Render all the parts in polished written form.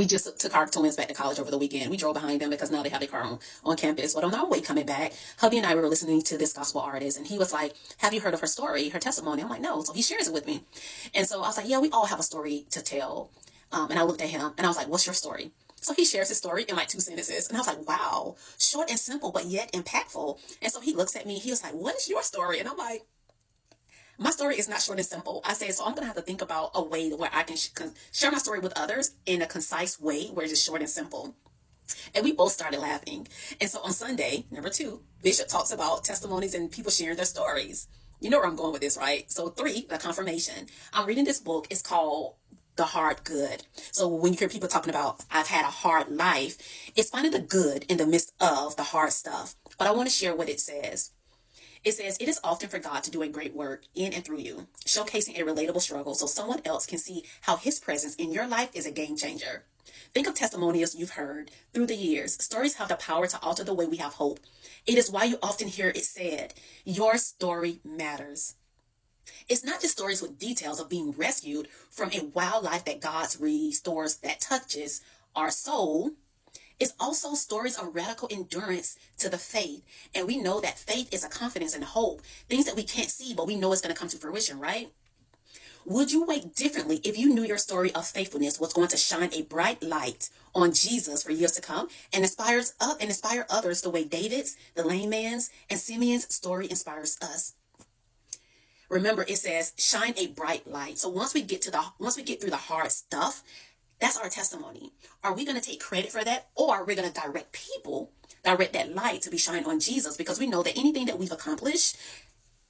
We just took our twins back to college over the weekend. We drove behind them because now they have their car on campus. But on our way coming back, hubby and I were listening to this gospel artist, and he was like, "Have you heard of her story, her testimony?" I'm like, "No." So he shares it with me. And so I was like, "Yeah, we all have a story to tell." And I looked at him and I was like, "What's your story?" So he shares his story in like 2 sentences. And I was like, "Wow, short and simple, but yet impactful." And so he looks at me, he was like, "What is your story?" And I'm like, my story is not short and simple. I said, so I'm going to have to think about a way where I can share my story with others in a concise way where it's just short and simple. And we both started laughing. And so on Sunday, number 2, Bishop talks about testimonies and people sharing their stories. You know where I'm going with this, right? So 3, the confirmation. I'm reading this book. It's called The Hard Good. So when you hear people talking about, I've had a hard life, it's finding the good in the midst of the hard stuff. But I want to share what it says. It says, it is often for God to do a great work in and through you, showcasing a relatable struggle so someone else can see how his presence in your life is a game changer. Think of testimonials you've heard through the years. Stories have the power to alter the way we have hope. It is why you often hear it said, your story matters. It's not just stories with details of being rescued from a wild life that God restores that touches our soul. It's also stories of radical endurance to the faith. And we know that faith is a confidence and hope, things that we can't see, but we know it's going to come to fruition, right? Would you wait differently if you knew your story of faithfulness was going to shine a bright light on Jesus for years to come and inspire others the way David's, the lame man's, and Simeon's story inspires us? Remember, it says shine a bright light. So once we get through the hard stuff, that's our testimony. Are we going to take credit for that, or are we going to direct that light to be shined on Jesus? Because we know that anything that we've accomplished,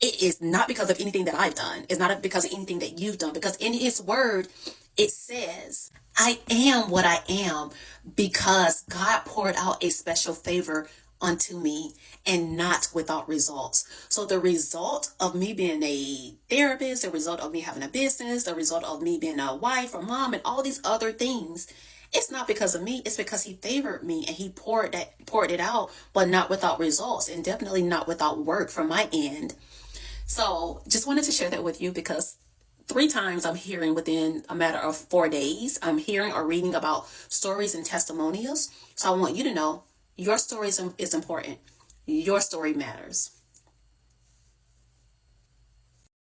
it is not because of anything that I've done. It's not because of anything that you've done. Because in His Word, it says, I am what I am because God poured out a special favor unto me and not without results. So the result of me being a therapist, the result of me having a business, the result of me being a wife or mom and all these other things, it's not because of me. It's because He favored me and He poured it out, but not without results and definitely not without work from my end. So just wanted to share that with you because 3 times I'm hearing within a matter of 4 days, I'm hearing or reading about stories and testimonials. So I want you to know your story is important. Your story matters.